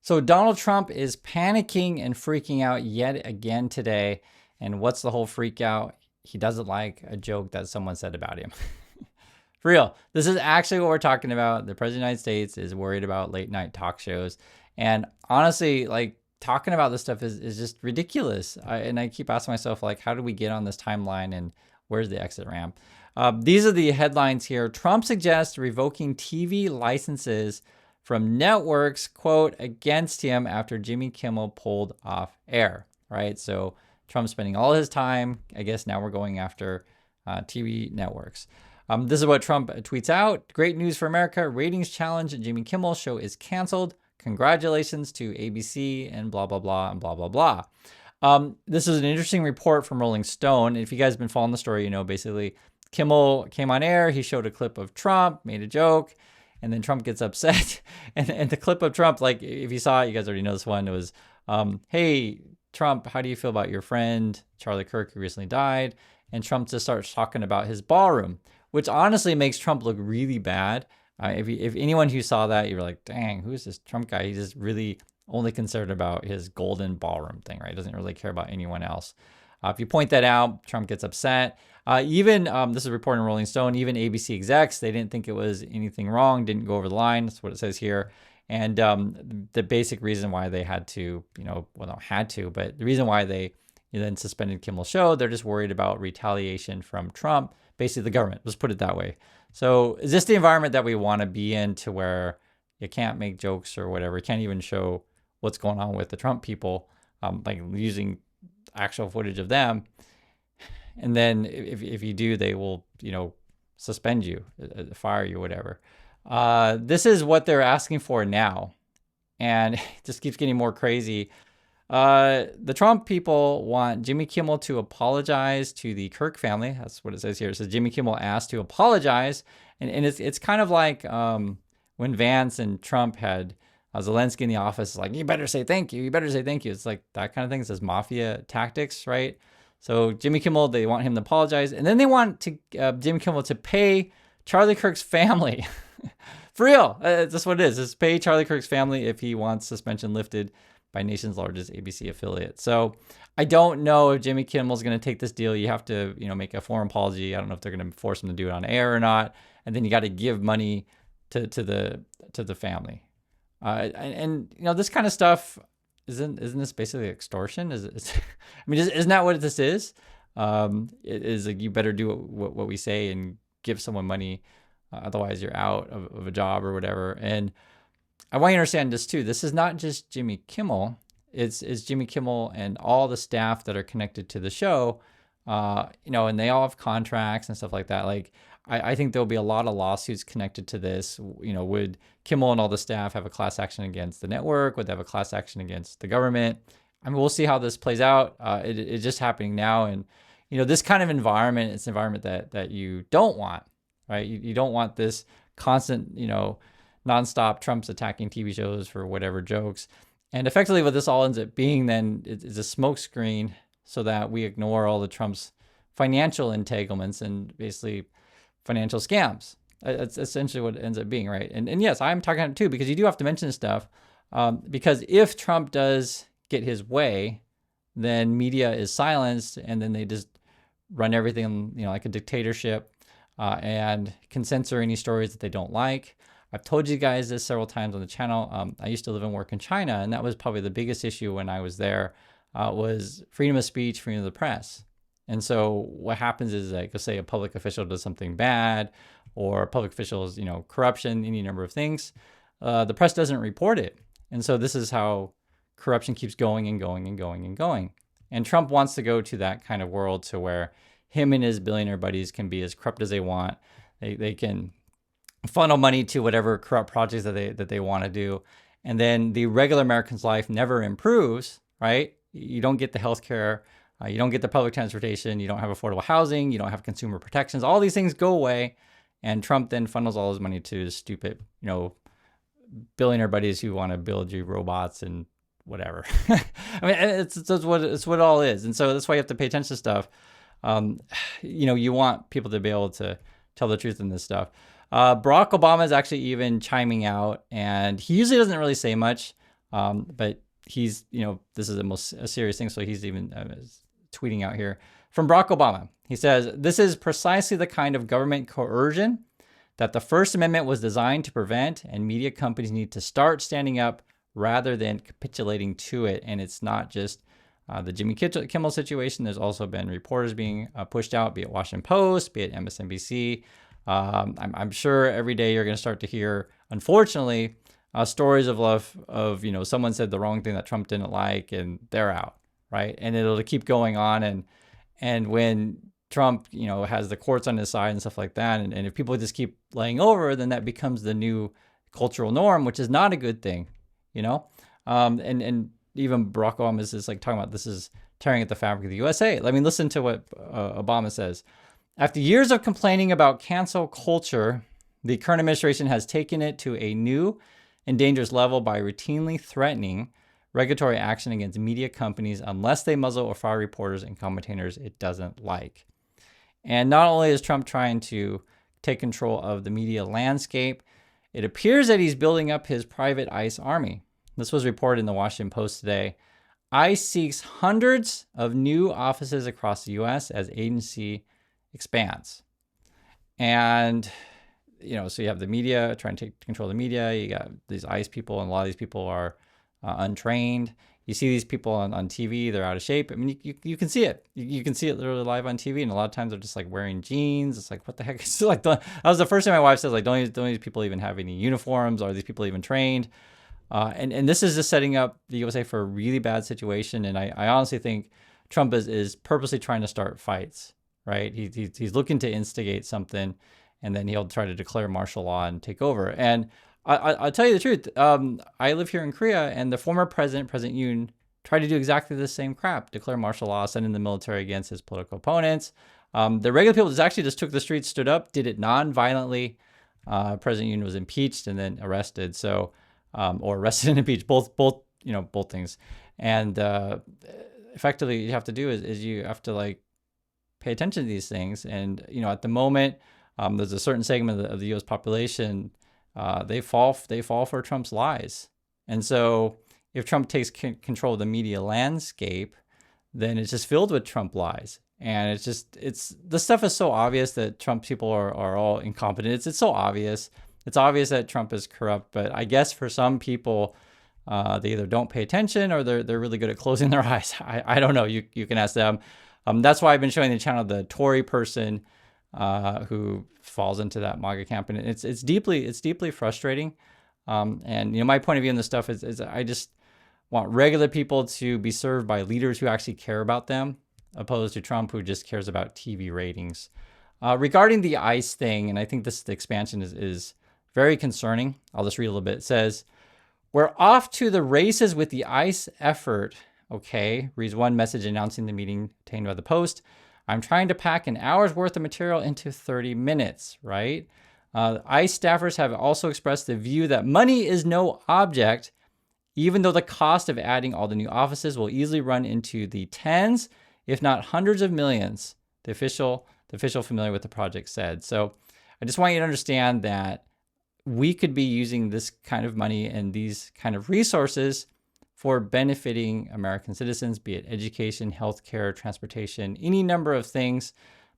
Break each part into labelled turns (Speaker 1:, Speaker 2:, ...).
Speaker 1: So Donald Trump is panicking and freaking out yet again today. And what's the whole freak out? He doesn't like a joke that someone said about him. For real, this is actually what we're talking about. The President of the United States is worried about late night talk shows. And honestly, like talking about this stuff is just ridiculous. And I keep asking myself, like, how do we get on this timeline and where's the exit ramp? These are the headlines here. Trump suggests revoking TV licenses from networks, quote, against him after Jimmy Kimmel pulled off air, right? So Trump's spending all his time. I guess now we're going after TV networks. This is what Trump tweets out. Great news for America. Ratings challenge Jimmy Kimmel show is canceled. Congratulations to ABC and blah, blah, blah, and blah, blah, blah. This is an interesting report from Rolling Stone. If you guys have been following the story, you know, basically Kimmel came on air. He showed a clip of Trump, made a joke, and then Trump gets upset. And the clip of Trump, like if you saw it, you guys already know this one. It was, hey, Trump, how do you feel about your friend Charlie Kirk who recently died? And Trump just starts talking about his ballroom, which honestly makes Trump look really bad. If anyone who saw that, you were like, dang, who's this Trump guy? He's just really only concerned about his golden ballroom thing, right? Doesn't really care about anyone else. If you point that out, Trump gets upset. Even this is a report in Rolling Stone, even ABC execs, they didn't think it was anything wrong, didn't go over the line. That's what it says here. And the basic reason why they had to, but the reason why they then suspended Kimmel's show, they're just worried about retaliation from Trump, basically the government, let's put it that way. So is this the environment that we want to be in, to where you can't make jokes or whatever, you can't even show what's going on with the Trump people, like using actual footage of them, and then if you do, they will suspend you, fire you, whatever. This is what they're asking for now, and it just keeps getting more crazy. The Trump people want Jimmy Kimmel to apologize to the Kirk family. That's what it says here. It says Jimmy Kimmel asked to apologize, and it's kind of like when Vance and Trump had Zelensky in the office. It's like, you better say thank you. You better say thank you. It's like that kind of thing. It says mafia tactics, right? So Jimmy Kimmel, they want him to apologize, and then they want to Jimmy Kimmel to pay Charlie Kirk's family. For real, that's what it is. It's pay Charlie Kirk's family if he wants suspension lifted by nation's largest ABC affiliate. So I don't know if Jimmy Kimmel's going to take this deal. You have to, make a formal apology. I don't know if they're going to force him to do it on air or not. And then you got to give money to the family. And this kind of stuff isn't this basically extortion? Isn't that what this is? It is like, you better do what we say and give someone money, otherwise you're out of a job or whatever. And I want you to understand this too. This is not just Jimmy Kimmel. It's Jimmy Kimmel and all the staff that are connected to the show, and they all have contracts and stuff like that. Like, I think there'll be a lot of lawsuits connected to this. Would Kimmel and all the staff have a class action against the network? Would they have a class action against the government? I mean, we'll see how this plays out. It's just happening now. And, this kind of environment, it's an environment that you don't want, right? You don't want this constant, nonstop Trump's attacking TV shows for whatever jokes. And effectively what this all ends up being then is a smokescreen so that we ignore all the Trump's financial entanglements and basically financial scams. That's essentially what it ends up being, right? And yes, I'm talking about it too, because you do have to mention this stuff, because if Trump does get his way, then media is silenced, and then they just run everything, like a dictatorship, and can censor any stories that they don't like. I've told you guys this several times on the channel. I used to live and work in China, and that was probably the biggest issue when I was there, was freedom of speech, freedom of the press. And so what happens is, like, let's say a public official does something bad, or public officials, corruption, any number of things, the press doesn't report it. And so this is how corruption keeps going and going and going and going. And Trump wants to go to that kind of world, to where him and his billionaire buddies can be as corrupt as they want. They can funnel money to whatever corrupt projects that they want to do. And then the regular American's life never improves, right? You don't get the healthcare, you don't get the public transportation, you don't have affordable housing, you don't have consumer protections. All these things go away. And Trump then funnels all his money to his stupid, billionaire buddies who want to build you robots and whatever. I mean, it's what it all is. And so that's why you have to pay attention to stuff. You want people to be able to tell the truth in this stuff. Barack Obama is actually even chiming out, and he usually doesn't really say much. But he's, this is a serious thing. So he's even tweeting out here from Barack Obama. He says, "This is precisely the kind of government coercion that the First Amendment was designed to prevent, and media companies need to start standing up rather than capitulating to it." And it's not just the Jimmy Kimmel situation. There's also been reporters being pushed out, be it Washington Post, be it MSNBC. I'm sure every day you're going to start to hear, unfortunately, stories of someone said the wrong thing that Trump didn't like, and they're out, right? And it'll keep going on, and when Trump, has the courts on his side and stuff like that, and if people just keep laying over, then that becomes the new cultural norm, which is not a good thing, and even Barack Obama is just like talking about this is tearing at the fabric of the USA. I mean, listen to what Obama says. "After years of complaining about cancel culture, the current administration has taken it to a new and dangerous level by routinely threatening regulatory action against media companies unless they muzzle or fire reporters and commentators it doesn't like." And not only is Trump trying to take control of the media landscape, it appears that he's building up his private ICE army. This was reported in the Washington Post today. ICE seeks hundreds of new offices across the U.S. as agency expands. And, so you have the media trying to take control of the media. You got these ICE people, and a lot of these people are untrained. You see these people on TV, they're out of shape. I mean, you can see it. You can see it literally live on TV, and a lot of times they're just like wearing jeans. It's like, what the heck? It's like that was the first thing my wife says, like, don't these people even have any uniforms? Are these people even trained? And this is just setting up the USA for a really bad situation. And I honestly think Trump is purposely trying to start fights, right? He's looking to instigate something, and then he'll try to declare martial law and take over. And I'll tell you the truth. I live here in Korea, and the former President Yoon, tried to do exactly the same crap, declare martial law, send in the military against his political opponents. The regular people just took the streets, stood up, did it non-violently. President Yoon was impeached and then arrested. So, or arrested and impeached, both things. And effectively, what you have to do is you have to pay attention to these things. And at the moment, there's a certain segment of the U.S. population. They fall for Trump's lies. And so if Trump takes control of the media landscape, then it's just filled with Trump lies. And this stuff is so obvious that Trump people are all incompetent. It's so obvious. It's obvious that Trump is corrupt. But I guess for some people, they either don't pay attention or they're really good at closing their eyes. I don't know. You can ask them. That's why I've been showing the channel the Tory person who falls into that MAGA camp, and it's deeply frustrating. And my point of view on this stuff is I just want regular people to be served by leaders who actually care about them, opposed to Trump, who just cares about TV ratings. Regarding the ICE thing, and I think the expansion is very concerning. I'll just read a little bit. It says, "We're off to the races with the ICE effort." Okay, reads one message announcing the meeting obtained by the Post. "I'm trying to pack an hour's worth of material into 30 minutes, right? ICE staffers have also expressed the view that money is no object, even though the cost of adding all the new offices will easily run into the tens, if not hundreds of millions, the official familiar with the project said. So I just want you to understand that we could be using this kind of money and these kind of resources for benefiting American citizens, be it education, healthcare, transportation, any number of things.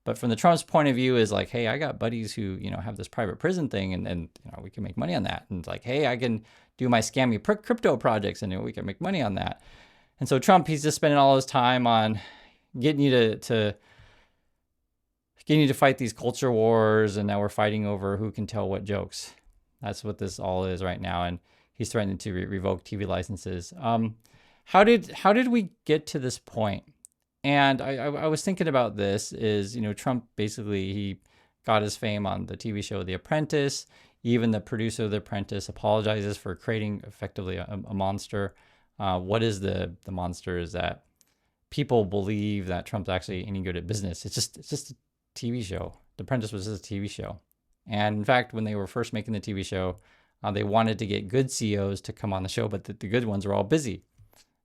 Speaker 1: But from the Trump's point of view is like, hey, I got buddies who, have this private prison thing, and we can make money on that. And it's like, hey, I can do my scammy crypto projects, and we can make money on that. And so Trump, he's just spending all his time on getting you to fight these culture wars, and now we're fighting over who can tell what jokes. That's what this all is right now. And he's threatening to revoke TV licenses. How did we get to this point? And I was thinking about this is, Trump basically, he got his fame on the TV show The Apprentice. Even the producer of The Apprentice apologizes for creating effectively a monster. What is the monster is that people believe that Trump's actually any good at business. It's just a TV show. The Apprentice was just a TV show. And in fact, when they were first making the TV show, they wanted to get good CEOs to come on the show, but the good ones were all busy.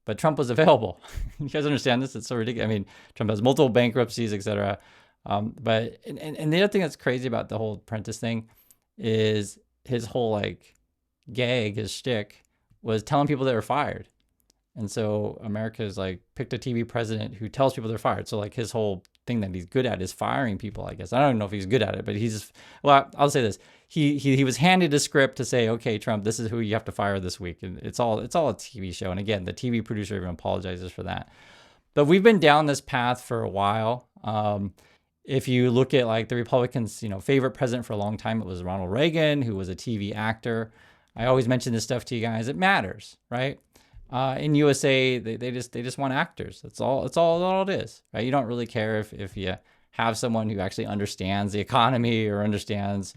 Speaker 1: But Trump was available. You guys understand this? It's so ridiculous. I mean, Trump has multiple bankruptcies, etc. But the other thing that's crazy about the whole Apprentice thing is his whole gag, his shtick was telling people they were fired. And so America's like picked a TV president who tells people they're fired. So like his whole thing that he's good at is firing people, I guess. I don't know if he's good at it, but he's, well, I'll say this. He was handed a script to say, okay, Trump, this is who you have to fire this week. And it's all a TV show. And again, the TV producer even apologizes for that. But we've been down this path for a while. If you look at like the Republicans, favorite president for a long time, it was Ronald Reagan, who was a TV actor. I always mention this stuff to you guys. It matters, right? In USA, they just want actors. That's all it is, right? You don't really care if you have someone who actually understands the economy or understands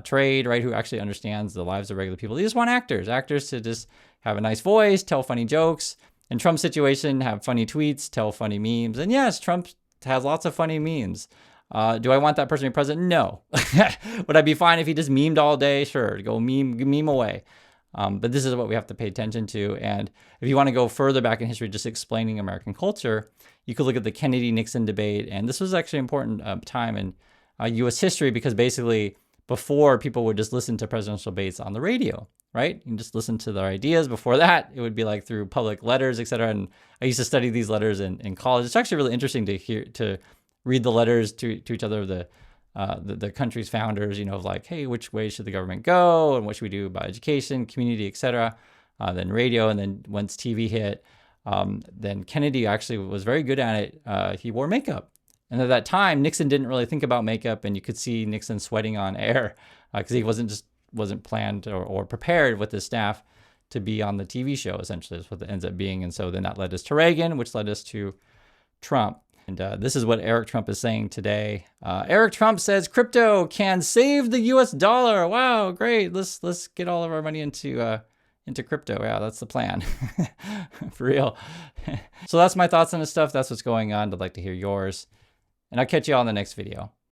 Speaker 1: trade, right? Who actually understands the lives of regular people. They just want actors to just have a nice voice, tell funny jokes. In Trump's situation, have funny tweets, tell funny memes. And yes, Trump has lots of funny memes. Do I want that person to be president? No. Would I be fine if he just memed all day? Sure, go meme away. But this is what we have to pay attention to. And if you want to go further back in history, just explaining American culture, you could look at the Kennedy-Nixon debate. And this was actually an important time in U.S. history, because basically before, people would just listen to presidential debates on the radio, right? You can just listen to their ideas. Before that, it would be like through public letters, et cetera. And I used to study these letters in college. It's actually really interesting to read the letters to each other of the country's founders, of like, hey, which way should the government go, and what should we do about education, community, et cetera. Then radio, and then once TV hit, then Kennedy actually was very good at it. He wore makeup. And at that time, Nixon didn't really think about makeup, and you could see Nixon sweating on air because he wasn't planned or prepared with his staff to be on the TV show, essentially, is what it ends up being. And so then that led us to Reagan, which led us to Trump. And this is what Eric Trump is saying today. Eric Trump says crypto can save the US dollar. Wow, great. Let's get all of our money into crypto. Yeah, that's the plan. For real. So that's my thoughts on this stuff. That's what's going on. I'd like to hear yours. And I'll catch you all in the next video.